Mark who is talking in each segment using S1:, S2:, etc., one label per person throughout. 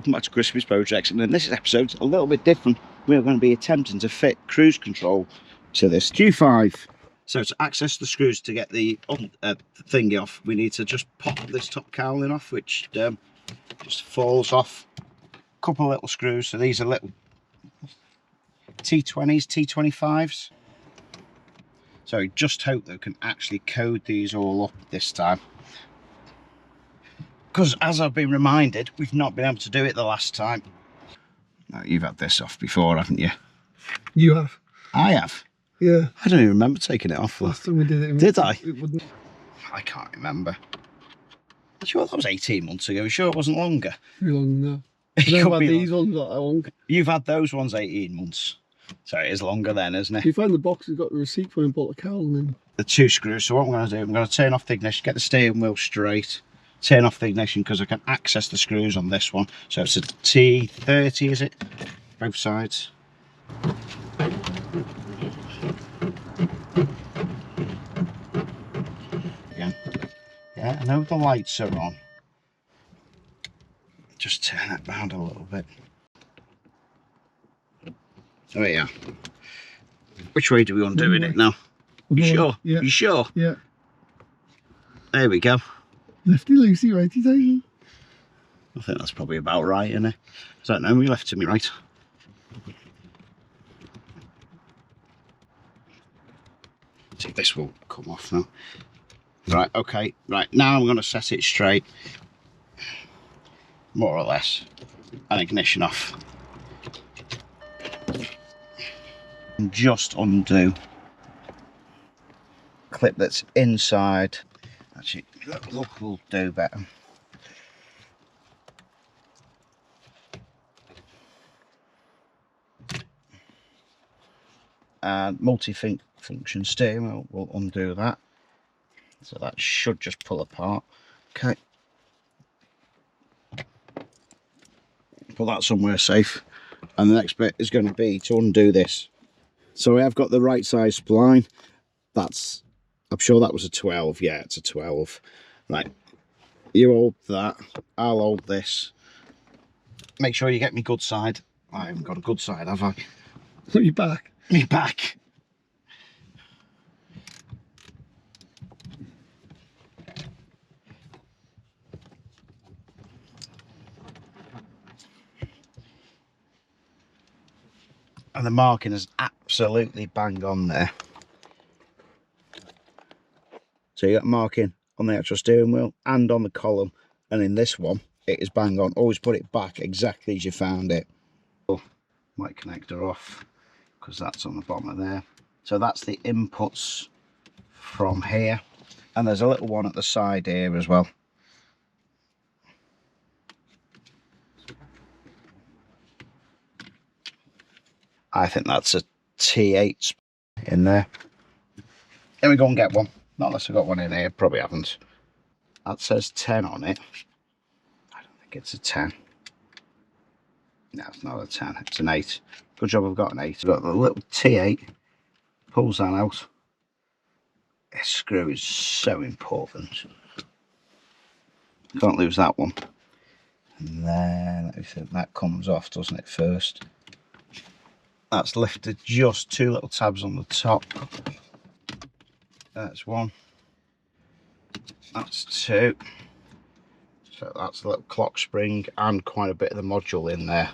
S1: Welcome back to Christmas Projects, and in this episode, a little bit different. We're going to be attempting to fit cruise control to this Q5. So to access the screws to get the thingy off, we need to just pop this top cowling off, which just falls off. A couple of little screws, so these are little T20s, T25s. So I just hope they can actually code these all up this time. Because as I've been reminded, we've not been able to do it the last time. Now, you've had this off before, haven't you?
S2: You have.
S1: I have?
S2: Yeah.
S1: I don't even remember taking it off.
S2: Last time we did it.
S1: Did I?
S2: It wouldn't.
S1: I can't remember. I'm sure that was 18 months ago. Sure it wasn't longer?
S2: Too long now.
S1: It
S2: I've
S1: could
S2: had
S1: be
S2: these ones not that long.
S1: You've had those ones 18 months. So it is longer then, isn't it?
S2: You find the box has got the receipt for and bought the cowling in.
S1: The two screws. So what I'm going to do, I'm going to turn off the ignition, get the steering wheel straight, turn off the ignition because I can access the screws on this one. So it's a T30, is it? Both sides. Again. Yeah, I know the lights are on. Just turn it round a little bit. Oh yeah. Which way do we want to do it now? You sure?
S2: Yeah.
S1: You sure?
S2: Yeah.
S1: There we go.
S2: Lefty loosey, righty tighty.
S1: I think that's probably about right, isn't it? I don't know, we left to me right. See if this will come off now. Right, okay, right, now I'm going to set it straight. More or less. And ignition off. And just undo. Clip that's inside. Actually, look will do better. And multi-function steering wheel will undo that. So that should just pull apart. Okay. Put that somewhere safe. And the next bit is going to be to undo this. So I have got the right size spline. That's, I'm sure that was a 12. Yeah, it's a 12. Right. You hold that. I'll hold this. Make sure you get me good side. I haven't got a good side, have I?
S2: Put your back.
S1: Me back. And the marking is absolutely bang on there. So you got marking on the actual steering wheel and on the column, and in this one it is bang on. Always put it back exactly as you found it. Mic connector off because that's on the bottom of there. So that's the inputs from here, and there's a little one at the side here as well. I think that's a T8 in there. Let me go and get one. Not unless I've got one in here, probably haven't. That says 10 on it. I don't think it's a 10. No, it's not a 10, it's an 8. Good job I've got an 8. I've got the little T8, pulls that out. This screw is so important. Can't lose that one. And then I think that comes off, doesn't it, first? That's lifted just 2 little tabs on the top. That's 1. That's 2. So that's a little clock spring and quite a bit of the module in there.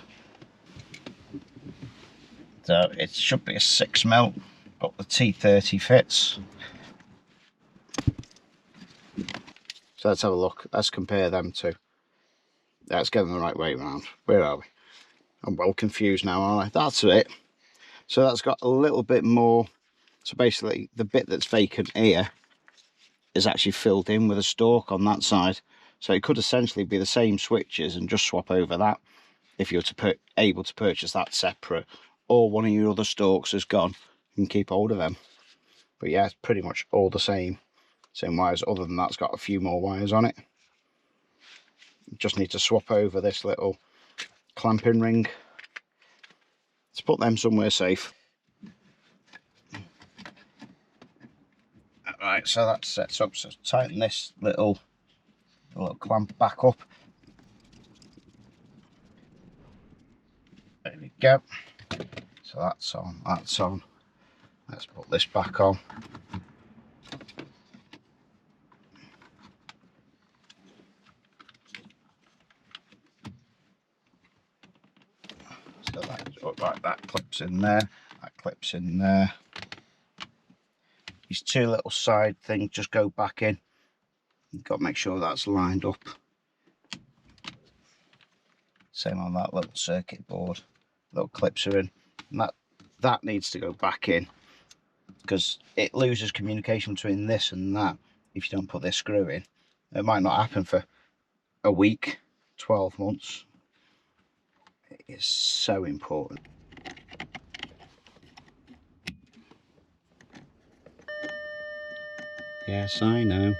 S1: So it should be a 6mm, but the T30 fits. So let's have a look. Let's compare them two. Let's get them the right way around. Where are we? I'm well confused now, aren't I? That's it. So that's got a little bit more. So basically the bit that's vacant here is actually filled in with a stalk on that side. So it could essentially be the same switches and just swap over that if you're able to purchase that separate, or one of your other stalks has gone, you can keep hold of them. But yeah, it's pretty much all the same wires, other than that's got a few more wires on it. You just need to swap over this little clamping ring to put them somewhere safe. Right, so that sets up. So tighten this little clamp back up. There we go. So that's on, that's on. Let's put this back on. So that's right, that clips in there, that clips in there. These two little side things just go back in. You've got to make sure that's lined up. Same on that little circuit board. Little clips are in. And that needs to go back in because it loses communication between this and that if you don't put this screw in. It might not happen for a week, 12 months. It is so important. Yes, I know.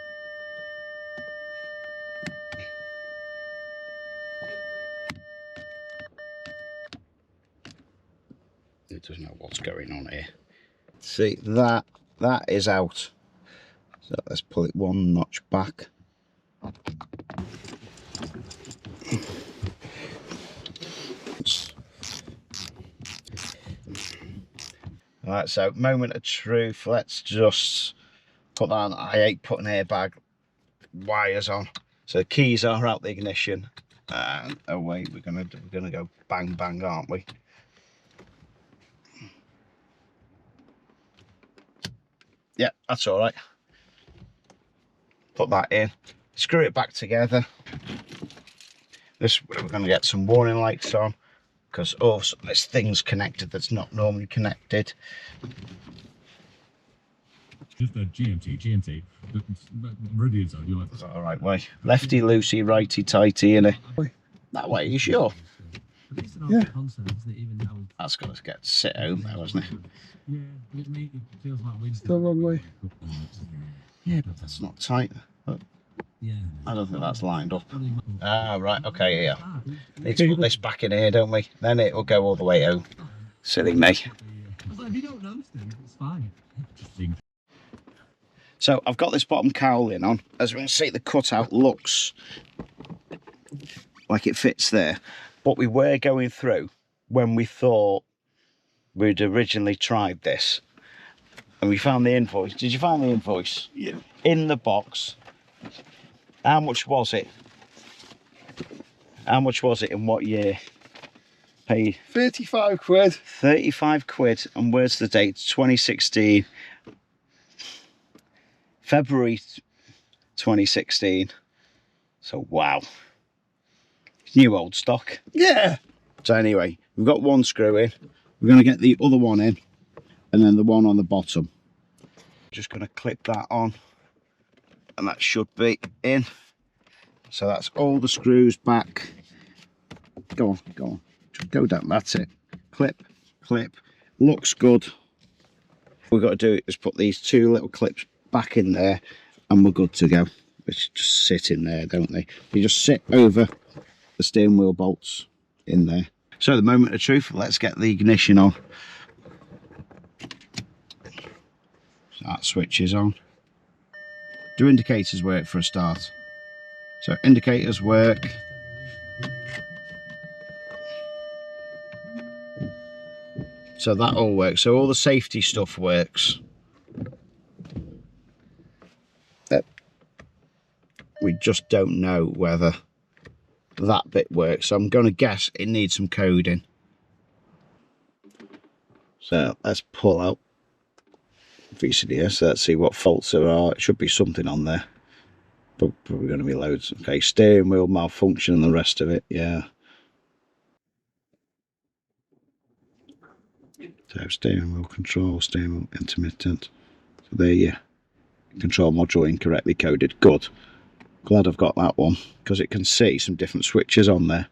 S1: It doesn't know what's going on here. See, that is out. So let's pull it one notch back. Right, so moment of truth. Let's just put that on. I hate putting airbag wires on. So the keys are out the ignition, and away we're gonna go bang bang, aren't we? Yeah, that's all right. Put that in, screw it back together. This we're going to get some warning lights on because also there's things connected that's not normally connected.
S3: Just a GMT. Meridian's on your left.
S1: Is that the right way? Lefty loosey, righty tighty, innit? That way, you sure?
S2: Yeah.
S1: That's got to get sit home now, hasn't it?
S3: Yeah, it feels like we're
S2: Still wrong way.
S1: Yeah, but that's not tight.
S3: Yeah.
S1: I don't think that's lined up. Ah, right, okay, yeah. Need to put this back in here, don't we? Then it will go all the way home. Silly me.
S3: If you don't notice them, it's fine.
S1: So I've got this bottom cowling on. As we can see, the cutout looks like it fits there. But we were going through when we thought we'd originally tried this. And we found the invoice. Did you find the invoice?
S2: Yeah.
S1: In the box. How much was it? How much was it in what year? Paid
S2: 35 quid.
S1: 35 quid. And where's the date? 2016. February 2016. So wow. New old stock.
S2: Yeah.
S1: So anyway, we've got one screw in. We're going to get the other one in. And then the one on the bottom. Just going to clip that on. And that should be in. So that's all the screws back. Go on, go on. Just go down, that's it. Clip, clip. Looks good. What we've got to do is put these two little clips back in there and we're good to go. Which just sit in there, don't they? You just sit over the steering wheel bolts in there. So the moment of truth, let's get the ignition on. So that switch is on. Do indicators work for a start? So indicators work. So that all works. So all the safety stuff works. We just don't know whether that bit works. So I'm going to guess it needs some coding. So let's pull out VCDS. Let's see what faults there are. It should be something on there. But probably going to be loads. Okay, steering wheel malfunction and the rest of it. Yeah. So steering wheel control, steering wheel intermittent. So there you control module incorrectly coded. Good. Glad I've got that one because it can see some different switches on there.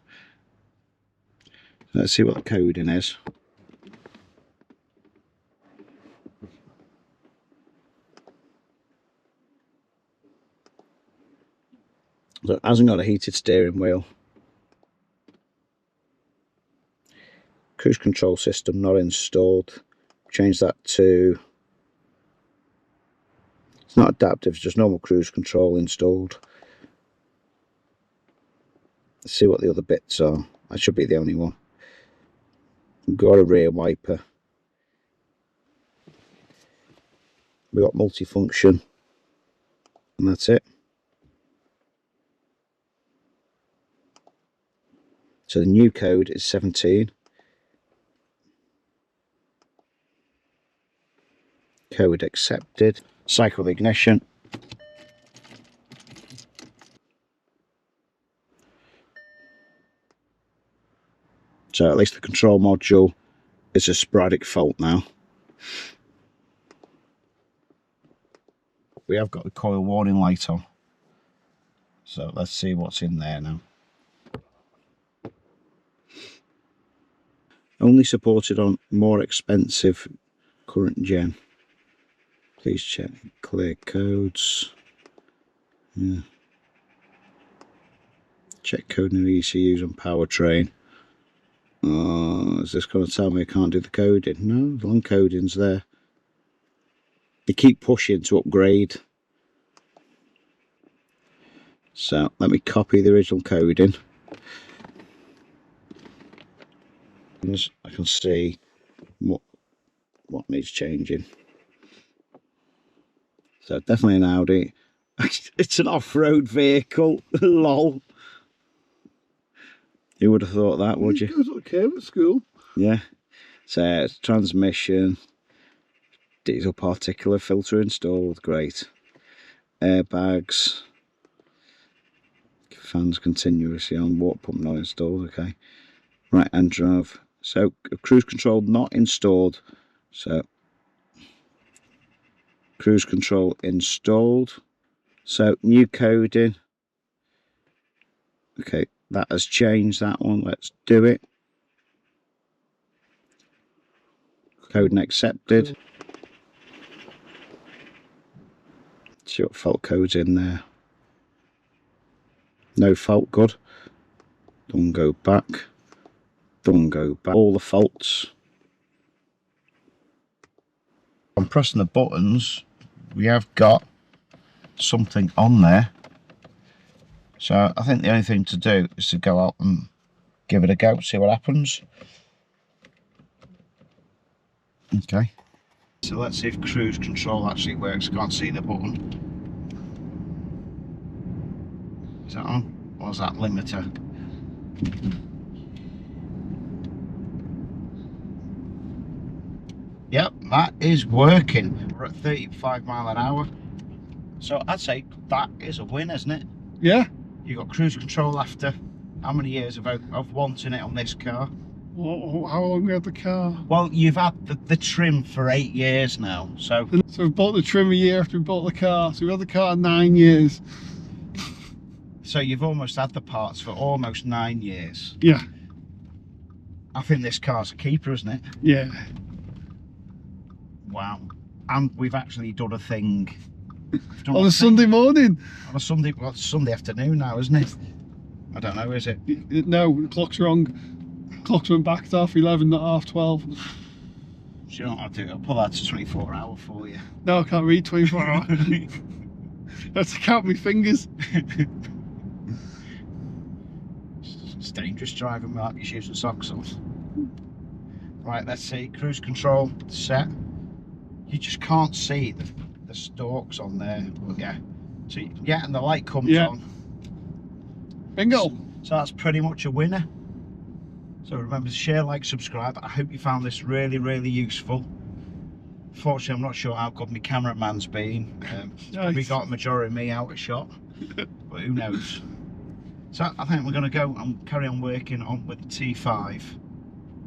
S1: Let's see what the coding is. So it hasn't got a heated steering wheel. Cruise control system not installed. Change that to... It's not adaptive, it's just normal cruise control installed. Let's see what the other bits are. That should be the only one. Got a rear wiper. We got multifunction, and that's it. So the new code is 17. Code accepted. Cycle the ignition. So at least the control module is a sporadic fault now. We have got the coil warning light on. So let's see what's in there now. Only supported on more expensive current gen. Please check clear codes. Yeah. Check code new ECUs on powertrain. Is this going to tell me I can't do the coding? No, long coding's there. They keep pushing to upgrade. So let me copy the original coding. I can see what needs changing. So definitely an Audi. It's an off-road vehicle. Lol. You would have thought that, would you?
S2: It goes okay at school.
S1: Yeah. So it's transmission, diesel particulate filter installed, great. Airbags, fans continuously on, water pump not installed, okay. Right hand drive. So cruise control not installed. So cruise control installed. So new coding. Okay, that has changed that one. Let's do it. Coding accepted. See what fault code's in there. No fault, good. Don't go back. Don't go back. All the faults. I'm pressing the buttons. We have got something on there. So I think the only thing to do is to go out and give it a go, see what happens. Okay. So let's see if cruise control actually works. Can't see the button. Is that on? Or is that limiter? Yep, that is working. We're at 35 mile an hour. So I'd say that is a win, isn't it?
S2: Yeah.
S1: You got cruise control after how many years of wanting it on this car?
S2: Well, how long have we had the car?
S1: Well, you've had the trim for 8 years now, so...
S2: So we bought the trim a year after we bought the car. So we had the car 9 years.
S1: So you've almost had the parts for almost 9 years.
S2: Yeah.
S1: I think this car's a keeper, isn't it?
S2: Yeah.
S1: Wow. And we've actually done a thing.
S2: On a Sunday morning.
S1: On a Sunday, well, it's Sunday afternoon now, isn't it? I don't know, is it?
S2: No, the clock's wrong. Clock's went back to 11:30, not 12:30.
S1: So you know what I'll do? I'll pull that to 24 hour for you.
S2: No, I can't read 24 hours. I have to count my fingers.
S1: It's dangerous driving without your shoes and socks on. Right, let's see. Cruise control set. You just can't see the stalks on there. But yeah. So yeah, and the light comes on.
S2: Bingo.
S1: So that's pretty much a winner. So remember to share, like, subscribe. I hope you found this really, really useful. Fortunately, I'm not sure how good my cameraman's been. We got a majority of me out of shot, but who knows. So I think we're going to go and carry on working on with the T5.